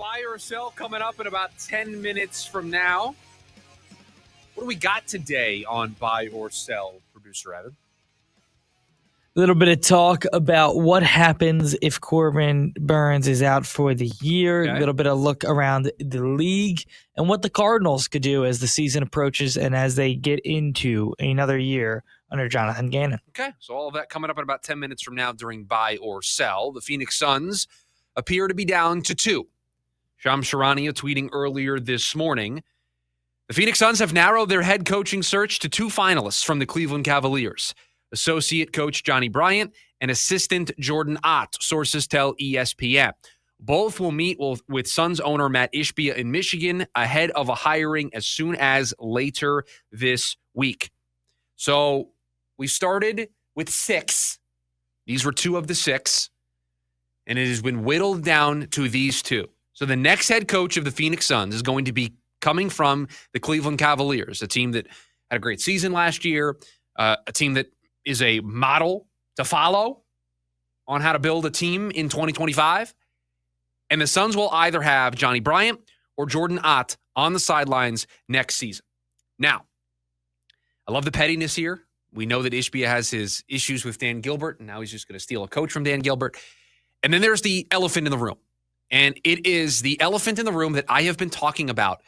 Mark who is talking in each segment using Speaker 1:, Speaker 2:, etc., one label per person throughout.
Speaker 1: Buy or sell coming up in about 10 minutes from now. What do we got today on buy or sell, producer Evan?
Speaker 2: A little bit of talk about what happens if Corbin Burns is out for the year.
Speaker 1: Okay.
Speaker 2: A little bit of look around the league and what the Cardinals could do as the season approaches and as they get into another year under Jonathan Gannon.
Speaker 1: Okay, so all of that coming up in about 10 minutes from now during buy or sell. The Phoenix Suns appear to be down to 2. Shams Charania tweeting earlier this morning, the Phoenix Suns have narrowed their head coaching search to 2 finalists from the Cleveland Cavaliers, associate coach Johnnie Bryant and assistant Jordan Ott, sources tell ESPN. Both will meet with Suns owner Matt Ishbia in Michigan ahead of a hiring as soon as later this week. So we started with 6. These were 2 of the 6, and it has been whittled down to these 2. So the next head coach of the Phoenix Suns is going to be coming from the Cleveland Cavaliers, a team that had a great season last year, a team that is a model to follow on how to build a team in 2025. And the Suns will either have Johnnie Bryant or Jordan Ott on the sidelines next season. Now, I love the pettiness here. We know that Ishbia has his issues with Dan Gilbert, and now he's just going to steal a coach from Dan Gilbert. And then there's the elephant in the room. And it is the elephant in the room that I have been talking about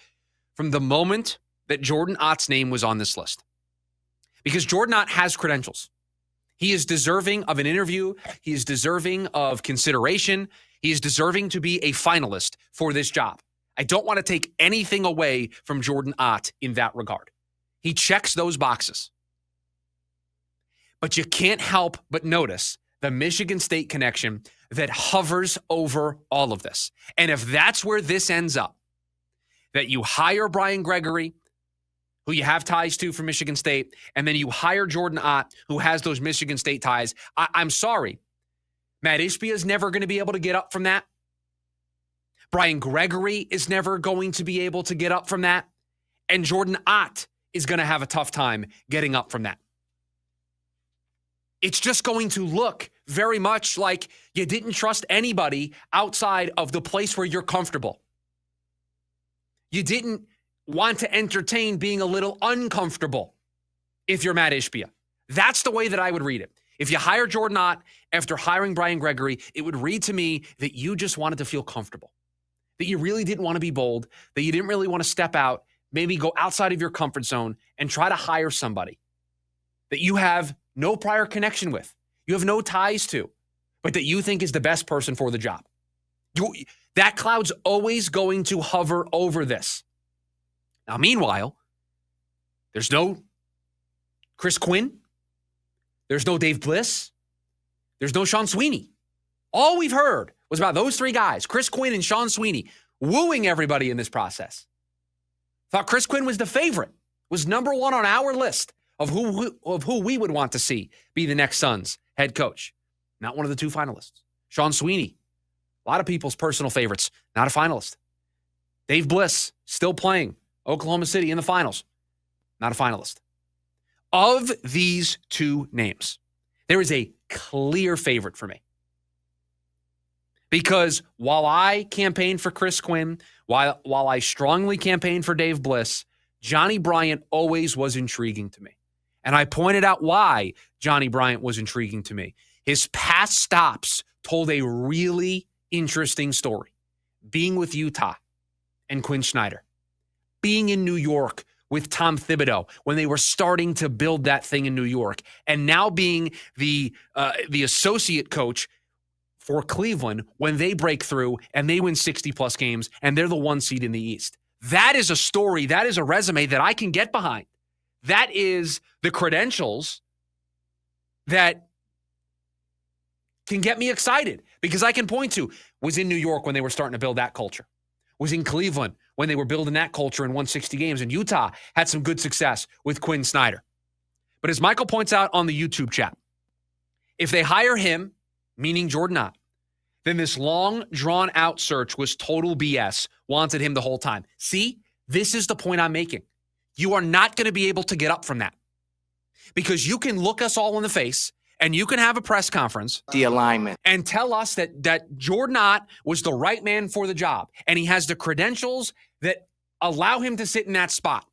Speaker 1: from the moment that Jordan Ott's name was on this list. Because Jordan Ott has credentials. He is deserving of an interview. He is deserving of consideration. He is deserving to be a finalist for this job. I don't want to take anything away from Jordan Ott in that regard. He checks those boxes. But you can't help but notice the Michigan State connection that hovers over all of this. And if that's where this ends up, that you hire Brian Gregory, who you have ties to from Michigan State, and then you hire Jordan Ott, who has those Michigan State ties, I'm sorry. Matt Ishbia is never going to be able to get up from that. Brian Gregory is never going to be able to get up from that. And Jordan Ott is going to have a tough time getting up from that. It's just going to look very much like you didn't trust anybody outside of the place where you're comfortable. You didn't want to entertain being a little uncomfortable if you're Matt Ishbia. That's the way that I would read it. If you hire Jordan Ott after hiring Brian Gregory, it would read to me that you just wanted to feel comfortable, that you really didn't want to be bold, that you didn't really want to step out, maybe go outside of your comfort zone and try to hire somebody that you have no prior connection with, you have no ties to, but that you think is the best person for the job. That cloud's always going to hover over this. Now, meanwhile, there's no Chris Quinn. There's no Dave Bliss. There's no Sean Sweeney. All we've heard was about those 3 guys, Chris Quinn and Sean Sweeney, wooing everybody in this process. Thought Chris Quinn was the favorite, was number 1 on our list of who we would want to see be the next Suns head coach. Not one of the 2 finalists. Sean Sweeney, a lot of people's personal favorites, not a finalist. Dave Bliss, still playing Oklahoma City in the finals, not a finalist. Of these 2 names, there is a clear favorite for me. Because while I campaigned for Chris Quinn, while I strongly campaigned for Dave Bliss, Johnnie Bryant always was intriguing to me. And I pointed out why Johnnie Bryant was intriguing to me. His past stops told a really interesting story. Being with Utah and Quinn Snyder. Being in New York with Tom Thibodeau when they were starting to build that thing in New York. And now being the associate coach for Cleveland when they break through and they win 60-plus games and they're the 1 seed in the East. That is a story. That is a resume that I can get behind. That is the credentials that can get me excited because I can point to, was in New York when they were starting to build that culture, was in Cleveland when they were building that culture and won 60 games, and Utah had some good success with Quinn Snyder. But as Michael points out on the YouTube chat, if they hire him, meaning Jordan Ott, then this long, drawn-out search was total BS, wanted him the whole time. See, this is the point I'm making. You are not going to be able to get up from that because you can look us all in the face And you can have a press conference.
Speaker 3: The alignment.
Speaker 1: And tell us that Jordan Ott was the right man for the job. And he has the credentials that allow him to sit in that spot.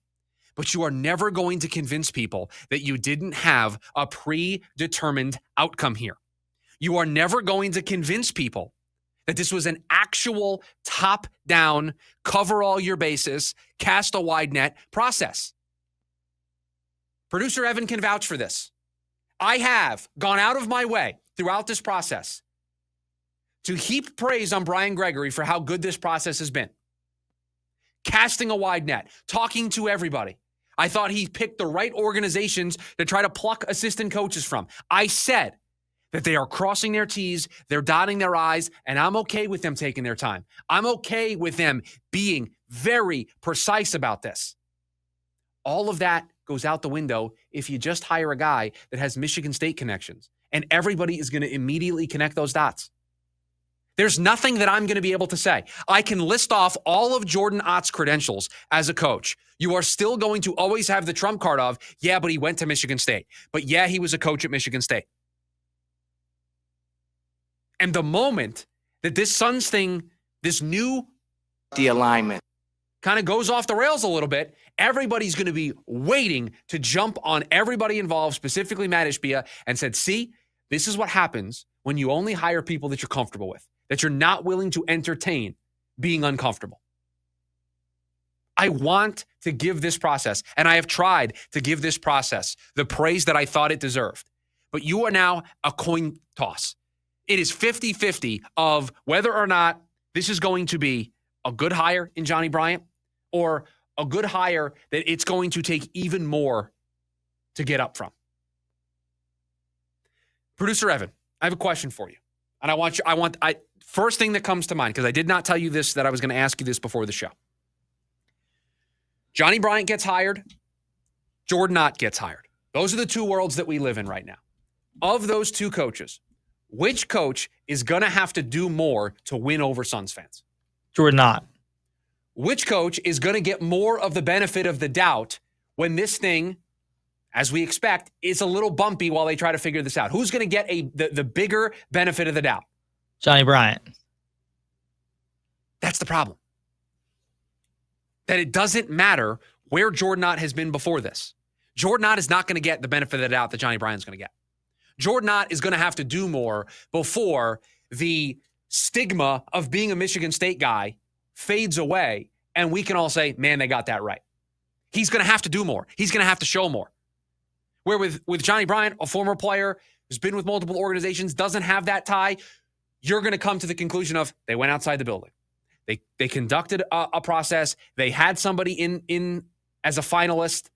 Speaker 1: But you are never going to convince people that you didn't have a predetermined outcome here. You are never going to convince people that this was an actual top-down, cover all your bases, cast a wide net process. Producer Evan can vouch for this. I have gone out of my way throughout this process to heap praise on Brian Gregory for how good this process has been. Casting a wide net, talking to everybody. I thought he picked the right organizations to try to pluck assistant coaches from. I said that they are crossing their T's, they're dotting their I's, and I'm okay with them taking their time. I'm okay with them being very precise about this. All of that goes out the window if you just hire a guy that has Michigan State connections, and everybody is going to immediately connect those dots. There's nothing that I'm going to be able to say. I can list off all of Jordan Ott's credentials as a coach. You are still going to always have the trump card of, yeah, but he went to Michigan State. But yeah, he was a coach at Michigan State. And the moment that this Suns thing, this new
Speaker 3: The alignment.
Speaker 1: kind of goes off the rails a little bit, everybody's going to be waiting to jump on everybody involved, specifically Matt Ishbia, and said, see, this is what happens when you only hire people that you're comfortable with, that you're not willing to entertain being uncomfortable. I want to give this process, and I have tried to give this process the praise that I thought it deserved. But you are now a coin toss. It is 50-50 of whether or not this is going to be a good hire in Johnnie Bryant or a good hire that it's going to take even more to get up from. Producer Evan, I have a question for you. And first thing that comes to mind, because I did not tell you this, that I was going to ask you this before the show. Johnnie Bryant gets hired. Jordan Ott gets hired. Those are the two worlds that we live in right now. Of those two coaches, which coach is going to have to do more to win over Suns fans?
Speaker 2: Jordan Ott.
Speaker 1: Which coach is going to get more of the benefit of the doubt when this thing, as we expect, is a little bumpy while they try to figure this out? Who's going to get the bigger benefit of the doubt?
Speaker 2: Johnnie Bryant.
Speaker 1: That's the problem. That it doesn't matter where Jordan Ott has been before this. Jordan Ott is not going to get the benefit of the doubt that Johnnie Bryant's going to get. Jordan Ott is going to have to do more before the stigma of being a Michigan State guy fades away and we can all say, man, they got that right. He's going to have to do more. He's going to have to show more. Where with Johnnie Bryant, a former player who's been with multiple organizations, doesn't have that tie, you're going to come to the conclusion of they went outside the building. They conducted a process. They had somebody in as a finalist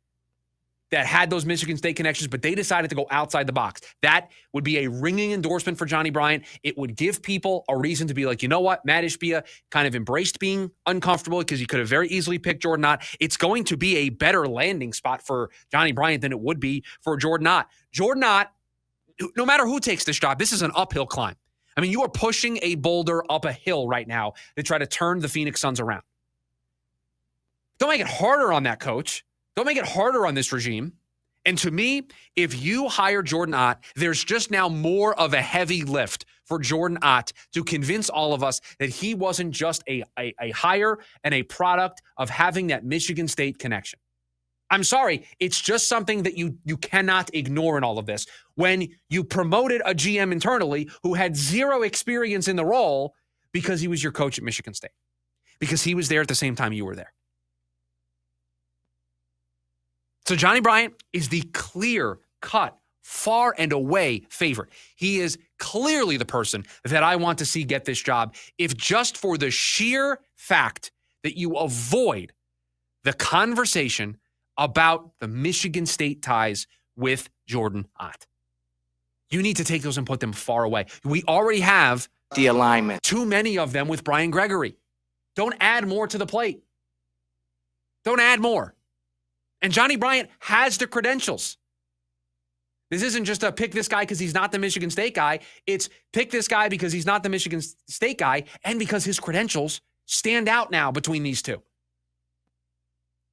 Speaker 1: that had those Michigan State connections, but they decided to go outside the box. That would be a ringing endorsement for Johnnie Bryant. It would give people a reason to be like, you know what? Matt Ishbia kind of embraced being uncomfortable because he could have very easily picked Jordan Ott. It's going to be a better landing spot for Johnnie Bryant than it would be for Jordan Ott. Jordan Ott, no matter who takes this job, this is an uphill climb. I mean, you are pushing a boulder up a hill right now to try to turn the Phoenix Suns around. Don't make it harder on that coach. Don't make it harder on this regime. And to me, if you hire Jordan Ott, there's just now more of a heavy lift for Jordan Ott to convince all of us that he wasn't just a hire and a product of having that Michigan State connection. I'm sorry, it's just something that you cannot ignore in all of this. When you promoted a GM internally who had zero experience in the role because he was your coach at Michigan State, because he was there at the same time you were there. So Johnnie Bryant is the clear-cut, far and away favorite. He is clearly the person that I want to see get this job, if just for the sheer fact that you avoid the conversation about the Michigan State ties with Jordan Ott. You need to take those and put them far away. We already have
Speaker 3: The alignment.
Speaker 1: too many of them with Brian Gregory. Don't add more to the plate. Don't add more. And Johnnie Bryant has the credentials. This isn't just a pick this guy because he's not the Michigan State guy. It's pick this guy because he's not the Michigan State guy and because his credentials stand out now between these two.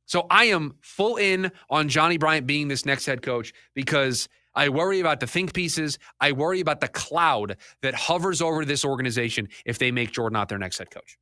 Speaker 1: So I am full in on Johnnie Bryant being this next head coach because I worry about the think pieces. I worry about the cloud that hovers over this organization if they make Jordan not their next head coach.